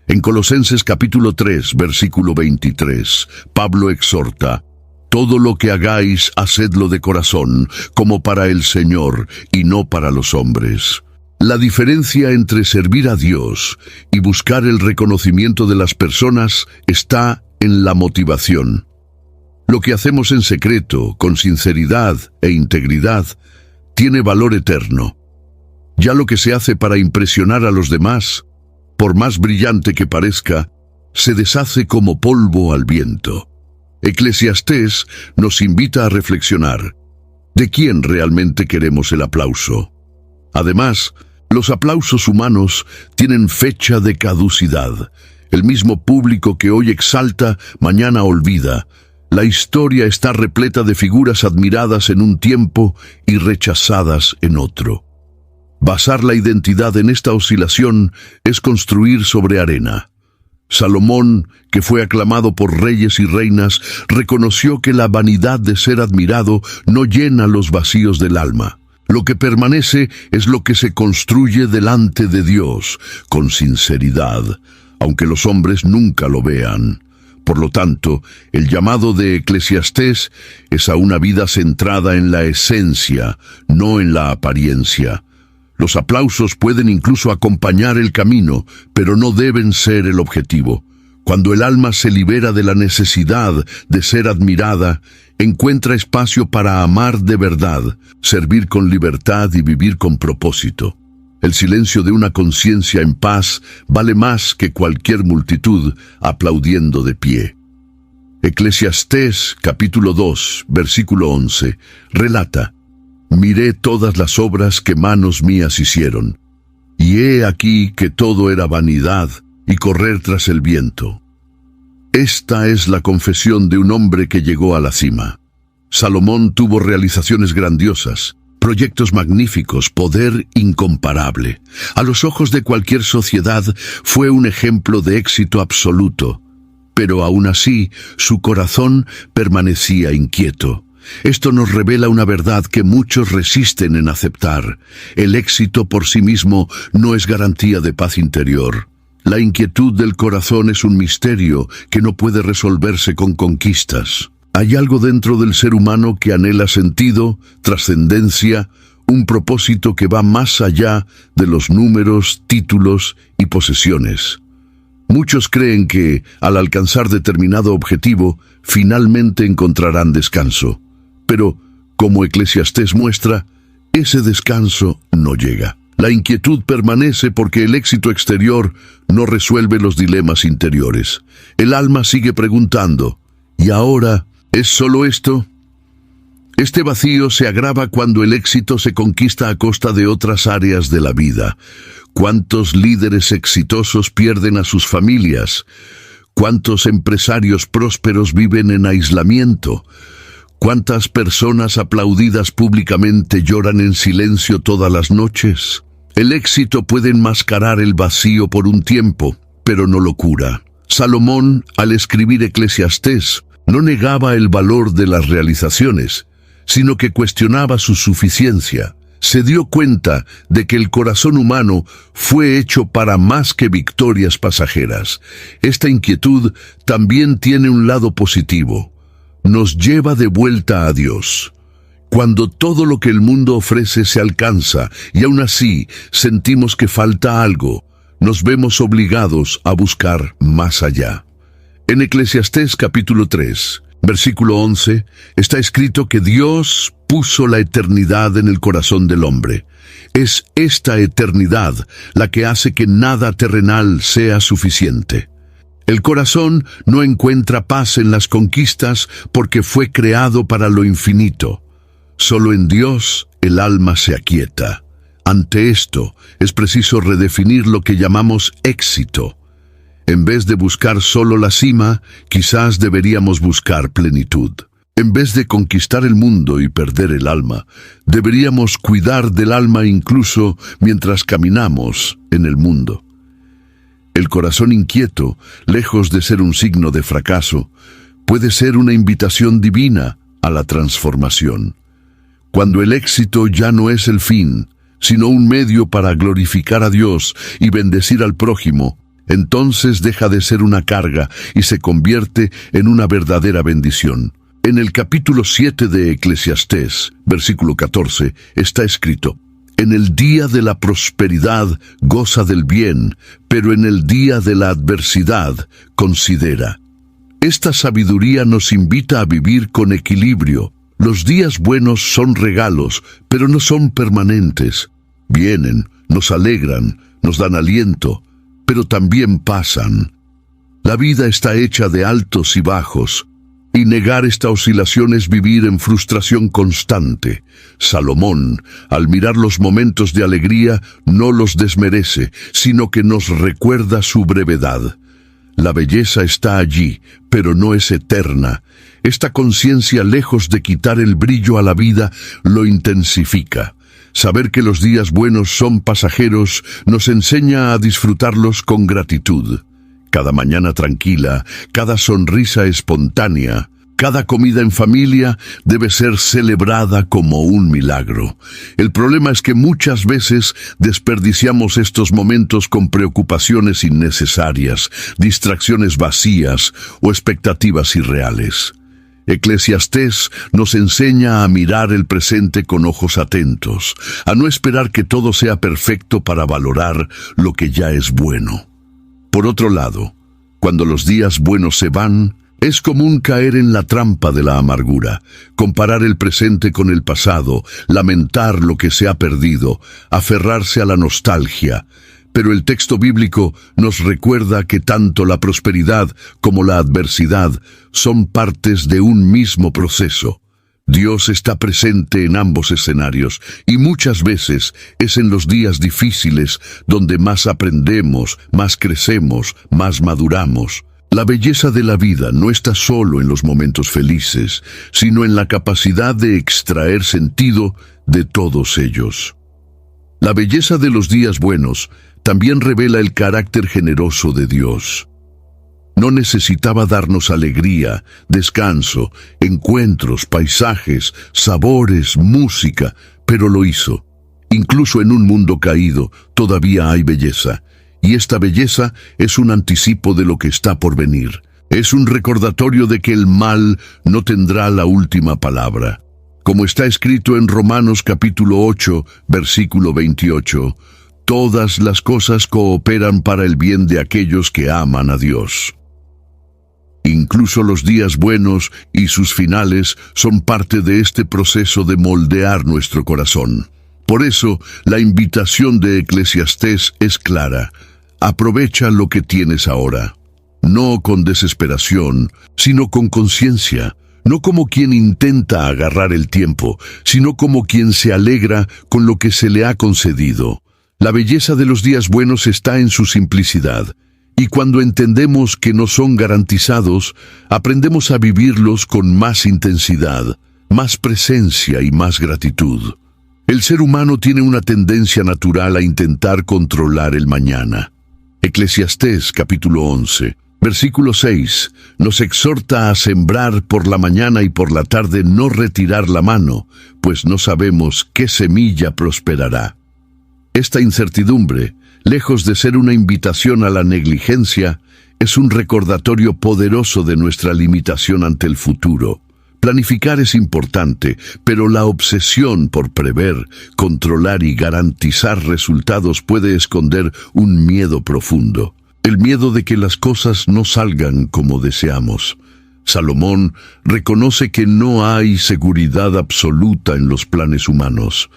[SPEAKER 4] En Colosenses capítulo 3, versículo 23, Pablo exhorta: todo lo que hagáis, hacedlo de corazón, como para el Señor y no para los hombres. La diferencia entre servir a Dios y buscar el reconocimiento de las personas está en la motivación. Lo que hacemos en secreto, con sinceridad e integridad, tiene valor eterno. Ya lo que se hace para impresionar a los demás, por más brillante que parezca, se deshace como polvo al viento. Eclesiastés nos invita a reflexionar. ¿De quién realmente queremos el aplauso? Además, los aplausos humanos tienen fecha de caducidad. El mismo público que hoy exalta, mañana olvida. La historia está repleta de figuras admiradas en un tiempo y rechazadas en otro. Basar la identidad en esta oscilación es construir sobre arena. Salomón, que fue aclamado por reyes y reinas, reconoció que la vanidad de ser admirado no llena los vacíos del alma. Lo que permanece es lo que se construye delante de Dios, con sinceridad, aunque los hombres nunca lo vean. Por lo tanto, el llamado de Eclesiastés es a una vida centrada en la esencia, no en la apariencia. Los aplausos pueden incluso acompañar el camino, pero no deben ser el objetivo. Cuando el alma se libera de la necesidad de ser admirada, encuentra espacio para amar de verdad, servir con libertad y vivir con propósito. El silencio de una conciencia en paz vale más que cualquier multitud aplaudiendo de pie. Eclesiastés capítulo 2, versículo 11, relata: miré todas las obras que manos mías hicieron, y he aquí que todo era vanidad y correr tras el viento. Esta es la confesión de un hombre que llegó a la cima. Salomón tuvo realizaciones grandiosas, proyectos magníficos, poder incomparable. A los ojos de cualquier sociedad fue un ejemplo de éxito absoluto. Pero aún así, su corazón permanecía inquieto. Esto nos revela una verdad que muchos resisten en aceptar. El éxito por sí mismo no es garantía de paz interior. La inquietud del corazón es un misterio que no puede resolverse con conquistas. Hay algo dentro del ser humano que anhela sentido, trascendencia, un propósito que va más allá de los números, títulos y posesiones. Muchos creen que, al alcanzar determinado objetivo, finalmente encontrarán descanso. Pero, como Eclesiastés muestra, ese descanso no llega. La inquietud permanece porque el éxito exterior no resuelve los dilemas interiores. El alma sigue preguntando, ¿y ahora es solo esto? Este vacío se agrava cuando el éxito se conquista a costa de otras áreas de la vida. ¿Cuántos líderes exitosos pierden a sus familias? ¿Cuántos empresarios prósperos viven en aislamiento? ¿Cuántas personas aplaudidas públicamente lloran en silencio todas las noches? El éxito puede enmascarar el vacío por un tiempo, pero no lo cura. Salomón, al escribir Eclesiastés, no negaba el valor de las realizaciones, sino que cuestionaba su suficiencia. Se dio cuenta de que el corazón humano fue hecho para más que victorias pasajeras. Esta inquietud también tiene un lado positivo. Nos lleva de vuelta a Dios. Cuando todo lo que el mundo ofrece se alcanza y aún así sentimos que falta algo, nos vemos obligados a buscar más allá. En Eclesiastés capítulo 3, versículo 11, está escrito que Dios puso la eternidad en el corazón del hombre. Es esta eternidad la que hace que nada terrenal sea suficiente. El corazón no encuentra paz en las conquistas porque fue creado para lo infinito. Solo en Dios el alma se aquieta. Ante esto, es preciso redefinir lo que llamamos éxito. En vez de buscar solo la cima, quizás deberíamos buscar plenitud. En vez de conquistar el mundo y perder el alma, deberíamos cuidar del alma incluso mientras caminamos en el mundo. El corazón inquieto, lejos de ser un signo de fracaso, puede ser una invitación divina a la transformación. Cuando el éxito ya no es el fin, sino un medio para glorificar a Dios y bendecir al prójimo, entonces deja de ser una carga y se convierte en una verdadera bendición. En el capítulo 7 de Eclesiastés, versículo 14, está escrito: En el día de la prosperidad goza del bien, pero en el día de la adversidad considera. Esta sabiduría nos invita a vivir con equilibrio. Los días buenos son regalos, pero no son permanentes. Vienen, nos alegran, nos dan aliento, pero también pasan. La vida está hecha de altos y bajos, y negar esta oscilación es vivir en frustración constante. Salomón, al mirar los momentos de alegría, no los desmerece, sino que nos recuerda su brevedad. La belleza está allí, pero no es eterna. Esta conciencia, lejos de quitar el brillo a la vida, lo intensifica. Saber que los días buenos son pasajeros nos enseña a disfrutarlos con gratitud. Cada mañana tranquila, cada sonrisa espontánea, cada comida en familia debe ser celebrada como un milagro. El problema es que muchas veces desperdiciamos estos momentos con preocupaciones innecesarias, distracciones vacías o expectativas irreales. Eclesiastés nos enseña a mirar el presente con ojos atentos, a no esperar que todo sea perfecto para valorar lo que ya es bueno. Por otro lado, cuando los días buenos se van, es común caer en la trampa de la amargura, comparar el presente con el pasado, lamentar lo que se ha perdido, aferrarse a la nostalgia. Pero el texto bíblico nos recuerda que tanto la prosperidad como la adversidad son partes de un mismo proceso. Dios está presente en ambos escenarios y muchas veces es en los días difíciles donde más aprendemos, más crecemos, más maduramos. La belleza de la vida no está solo en los momentos felices, sino en la capacidad de extraer sentido de todos ellos. La belleza de los días buenos también revela el carácter generoso de Dios. No necesitaba darnos alegría, descanso, encuentros, paisajes, sabores, música, pero lo hizo. Incluso en un mundo caído, todavía hay belleza. Y esta belleza es un anticipo de lo que está por venir. Es un recordatorio de que el mal no tendrá la última palabra. Como está escrito en Romanos capítulo 8, versículo 28, todas las cosas cooperan para el bien de aquellos que aman a Dios. Incluso los días buenos y sus finales son parte de este proceso de moldear nuestro corazón. Por eso, la invitación de Eclesiastés es clara. Aprovecha lo que tienes ahora. No con desesperación, sino con conciencia. No como quien intenta agarrar el tiempo, sino como quien se alegra con lo que se le ha concedido. La belleza de los días buenos está en su simplicidad. Y cuando entendemos que no son garantizados, aprendemos a vivirlos con más intensidad, más presencia y más gratitud. El ser humano tiene una tendencia natural a intentar controlar el mañana. Eclesiastés capítulo 11, versículo 6, nos exhorta a sembrar por la mañana y por la tarde no retirar la mano, pues no sabemos qué semilla prosperará. Esta incertidumbre, lejos de ser una invitación a la negligencia, es un recordatorio poderoso de nuestra limitación ante el futuro. Planificar es importante, pero la obsesión por prever, controlar y garantizar resultados puede esconder un miedo profundo. El miedo de que las cosas no salgan como deseamos. Salomón reconoce que no hay seguridad absoluta en los planes humanos.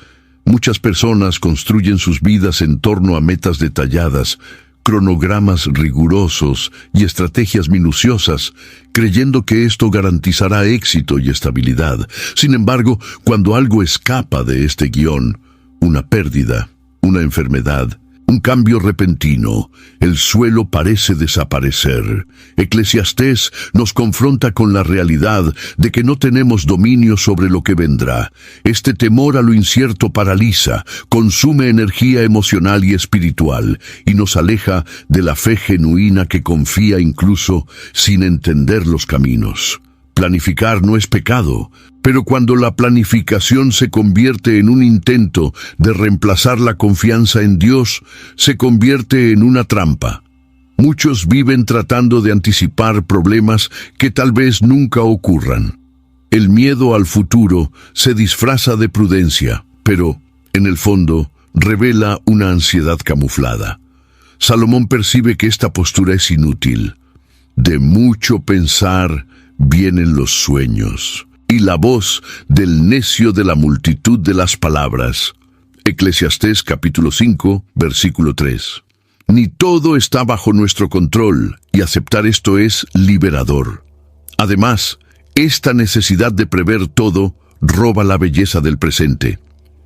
[SPEAKER 4] Muchas personas construyen sus vidas en torno a metas detalladas, cronogramas rigurosos y estrategias minuciosas, creyendo que esto garantizará éxito y estabilidad. Sin embargo, cuando algo escapa de este guión, una pérdida, una enfermedad, un cambio repentino, el suelo parece desaparecer. Eclesiastés nos confronta con la realidad de que no tenemos dominio sobre lo que vendrá. Este temor a lo incierto paraliza, consume energía emocional y espiritual, y nos aleja de la fe genuina que confía incluso sin entender los caminos. Planificar no es pecado, pero cuando la planificación se convierte en un intento de reemplazar la confianza en Dios, se convierte en una trampa. Muchos viven tratando de anticipar problemas que tal vez nunca ocurran. El miedo al futuro se disfraza de prudencia, pero, en el fondo, revela una ansiedad camuflada. Salomón percibe que esta postura es inútil. De mucho pensar vienen los sueños, y la voz del necio de la multitud de las palabras. Eclesiastés capítulo 5, versículo 3. Ni todo está bajo nuestro control, y aceptar esto es liberador. Además, esta necesidad de prever todo roba la belleza del presente.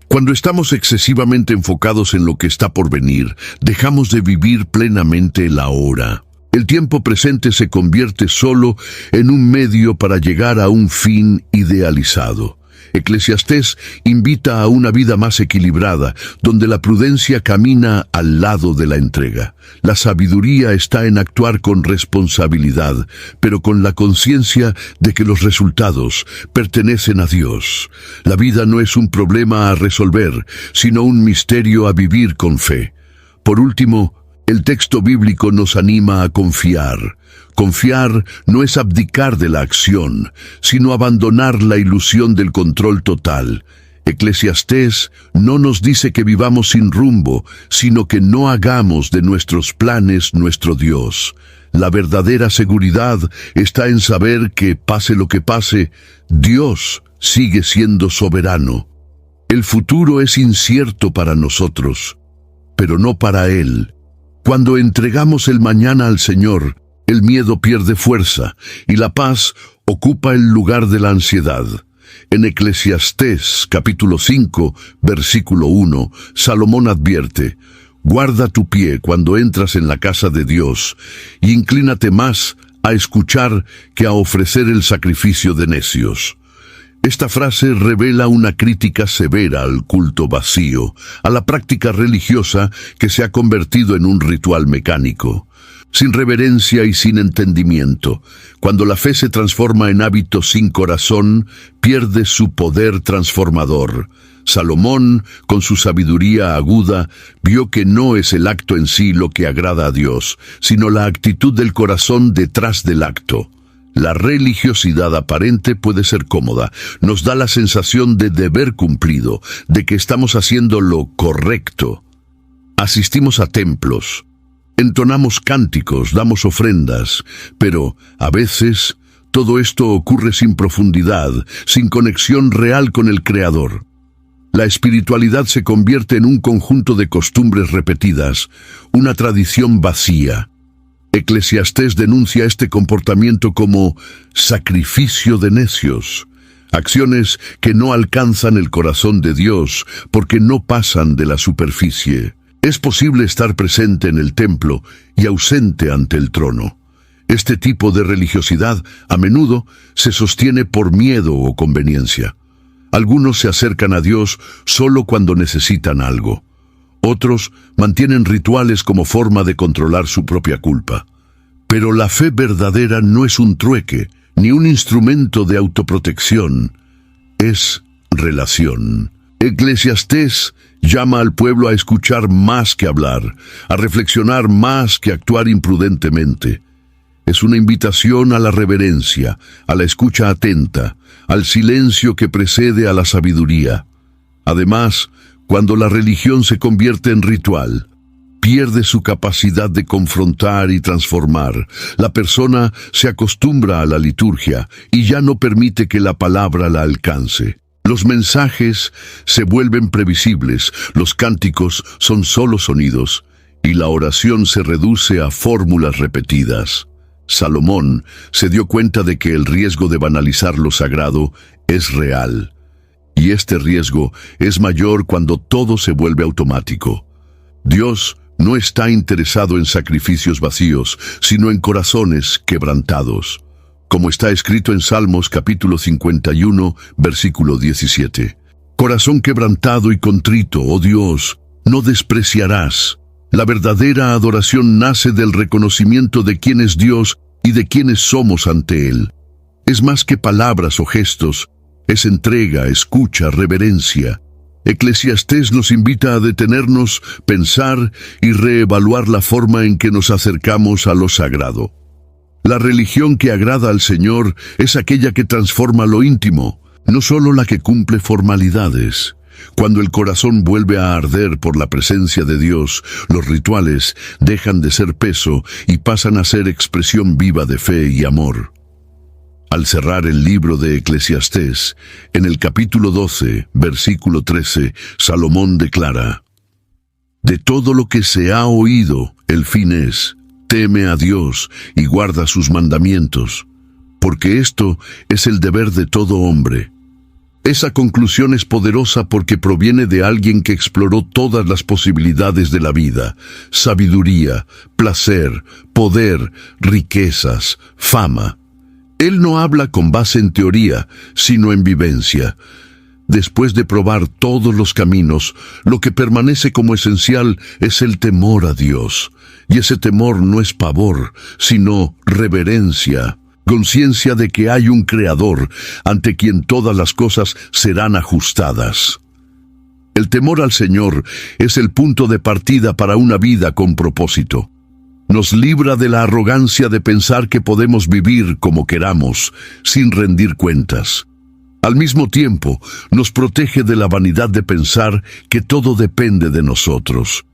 [SPEAKER 4] Cuando estamos excesivamente enfocados en lo que está por venir, dejamos de vivir plenamente el ahora. El tiempo presente se convierte solo en un medio para llegar a un fin idealizado. Eclesiastés invita a una vida más equilibrada, donde la prudencia camina al lado de la entrega. La sabiduría está en actuar con responsabilidad, pero con la conciencia de que los resultados pertenecen a Dios. La vida no es un problema a resolver, sino un misterio a vivir con fe. Por último, el texto bíblico nos anima a confiar. Confiar no es abdicar de la acción, sino abandonar la ilusión del control total. Eclesiastés no nos dice que vivamos sin rumbo, sino que no hagamos de nuestros planes nuestro Dios. La verdadera seguridad está en saber que, pase lo que pase, Dios sigue siendo soberano. El futuro es incierto para nosotros, pero no para Él. Cuando entregamos el mañana al Señor, el miedo pierde fuerza y la paz ocupa el lugar de la ansiedad. En Eclesiastés capítulo 5, versículo 1, Salomón advierte: guarda tu pie cuando entras en la casa de Dios y inclínate más a escuchar que a ofrecer el sacrificio de necios. Esta frase revela una crítica severa al culto vacío, a la práctica religiosa que se ha convertido en un ritual mecánico. Sin reverencia y sin entendimiento, cuando la fe se transforma en hábito sin corazón, pierde su poder transformador. Salomón, con su sabiduría aguda, vio que no es el acto en sí lo que agrada a Dios, sino la actitud del corazón detrás del acto. La religiosidad aparente puede ser cómoda, nos da la sensación de deber cumplido, de que estamos haciendo lo correcto. Asistimos a templos, entonamos cánticos, damos ofrendas, pero a veces todo esto ocurre sin profundidad, sin conexión real con el Creador. La espiritualidad se convierte en un conjunto de costumbres repetidas, una tradición vacía. Eclesiastés denuncia este comportamiento como sacrificio de necios, acciones que no alcanzan el corazón de Dios porque no pasan de la superficie. Es posible estar presente en el templo y ausente ante el trono. Este tipo de religiosidad a menudo se sostiene por miedo o conveniencia. Algunos se acercan a Dios solo cuando necesitan algo. Otros mantienen rituales como forma de controlar su propia culpa. Pero la fe verdadera no es un trueque, ni un instrumento de autoprotección. Es relación. Eclesiastés llama al pueblo a escuchar más que hablar, a reflexionar más que actuar imprudentemente. Es una invitación a la reverencia, a la escucha atenta, al silencio que precede a la sabiduría. Además, cuando la religión se convierte en ritual, pierde su capacidad de confrontar y transformar. La persona se acostumbra a la liturgia y ya no permite que la palabra la alcance. Los mensajes se vuelven previsibles, los cánticos son solo sonidos y la oración se reduce a fórmulas repetidas. Salomón se dio cuenta de que el riesgo de banalizar lo sagrado es real. Y este riesgo es mayor cuando todo se vuelve automático. Dios no está interesado en sacrificios vacíos, sino en corazones quebrantados. Como está escrito en Salmos capítulo 51, versículo 17. Corazón quebrantado y contrito, oh Dios, no despreciarás. La verdadera adoración nace del reconocimiento de quién es Dios y de quiénes somos ante Él. Es más que palabras o gestos, es entrega, escucha, reverencia. Eclesiastés nos invita a detenernos, pensar y reevaluar la forma en que nos acercamos a lo sagrado. La religión que agrada al Señor es aquella que transforma lo íntimo, no solo la que cumple formalidades. Cuando el corazón vuelve a arder por la presencia de Dios, los rituales dejan de ser peso y pasan a ser expresión viva de fe y amor. Al cerrar el libro de Eclesiastés, en el capítulo 12, versículo 13, Salomón declara: De todo lo que se ha oído, el fin es, teme a Dios y guarda sus mandamientos, porque esto es el deber de todo hombre. Esa conclusión es poderosa porque proviene de alguien que exploró todas las posibilidades de la vida: sabiduría, placer, poder, riquezas, fama. Él no habla con base en teoría, sino en vivencia. Después de probar todos los caminos, lo que permanece como esencial es el temor a Dios. Y ese temor no es pavor, sino reverencia, conciencia de que hay un Creador ante quien todas las cosas serán ajustadas. El temor al Señor es el punto de partida para una vida con propósito. Nos libra de la arrogancia de pensar que podemos vivir como queramos, sin rendir cuentas. Al mismo tiempo, nos protege de la vanidad de pensar que todo depende de nosotros.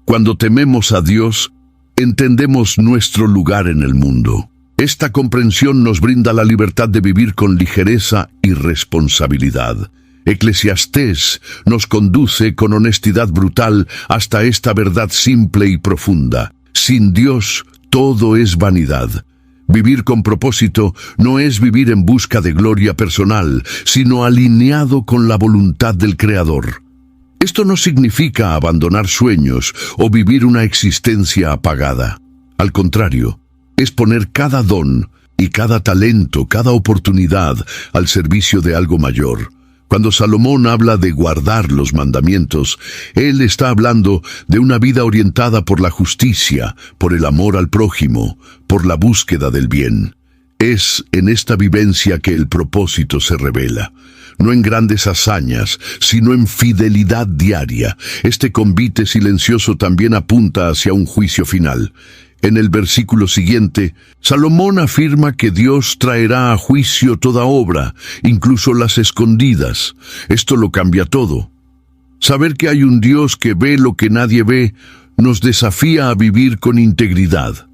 [SPEAKER 4] Cuando tememos a Dios, entendemos nuestro lugar en el mundo. Esta comprensión nos brinda la libertad de vivir con ligereza y responsabilidad. Eclesiastés nos conduce con honestidad brutal hasta esta verdad simple y profunda. Sin Dios, todo es vanidad. Vivir con propósito no es vivir en busca de gloria personal, sino alineado con la voluntad del Creador. Esto no significa abandonar sueños o vivir una existencia apagada. Al contrario, es poner cada don, y cada talento, cada oportunidad al servicio de algo mayor. Cuando Salomón habla de guardar los mandamientos, él está hablando de una vida orientada por la justicia, por el amor al prójimo, por la búsqueda del bien. Es en esta vivencia que el propósito se revela. No en grandes hazañas, sino en fidelidad diaria. Este convite silencioso también apunta hacia un juicio final. En el versículo siguiente, Salomón afirma que Dios traerá a juicio toda obra, incluso las escondidas. Esto lo cambia todo. Saber que hay un Dios que ve lo que nadie ve, nos desafía a vivir con integridad.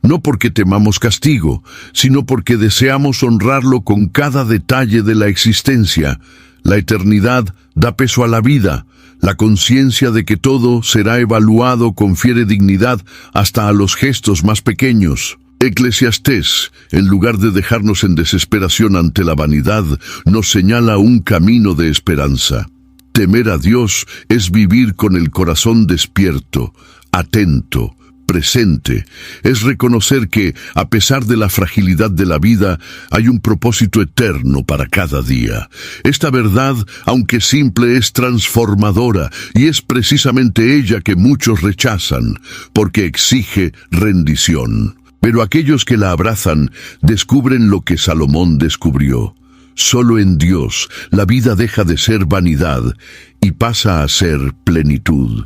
[SPEAKER 4] No porque temamos castigo, sino porque deseamos honrarlo con cada detalle de la existencia. La eternidad da peso a la vida. La conciencia de que todo será evaluado confiere dignidad hasta a los gestos más pequeños. Eclesiastés, en lugar de dejarnos en desesperación ante la vanidad, nos señala un camino de esperanza. Temer a Dios es vivir con el corazón despierto, atento, presente. Es reconocer que, a pesar de la fragilidad de la vida, hay un propósito eterno para cada día. Esta verdad, aunque simple, es transformadora, y es precisamente ella que muchos rechazan, porque exige rendición. Pero aquellos que la abrazan descubren lo que Salomón descubrió. Solo en Dios la vida deja de ser vanidad y pasa a ser plenitud.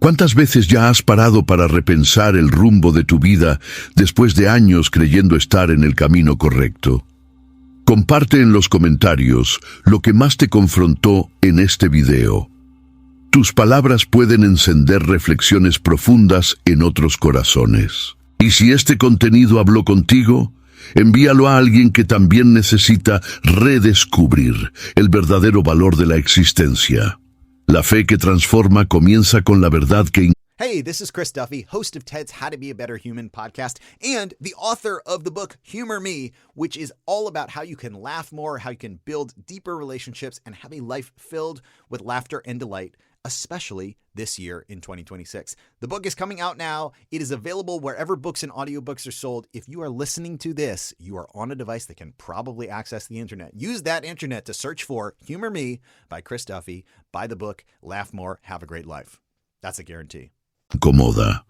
[SPEAKER 4] ¿Cuántas veces ya has parado para repensar el rumbo de tu vida después de años creyendo estar en el camino correcto? Comparte en los comentarios lo que más te confrontó en este video. Tus palabras pueden encender reflexiones profundas en otros corazones. Y si este contenido habló contigo, envíalo a alguien que también necesita redescubrir el verdadero valor de la existencia. La fe que transforma comienza con la verdad que...
[SPEAKER 8] Hey, this is Chris Duffy, host of Ted's How to Be a Better Human podcast and the author of the book Humor Me, which is all about how you can laugh more, how you can build deeper relationships, and have a life filled with laughter and delight, especially this year in 2026. The book is coming out now. It is available wherever books and audiobooks are sold. If you are listening to this, you are on a device that can probably access the internet. Use that internet to search for Humor Me by Chris Duffy. Buy the book, laugh more, have a great life. That's a guarantee.
[SPEAKER 4] Incomoda.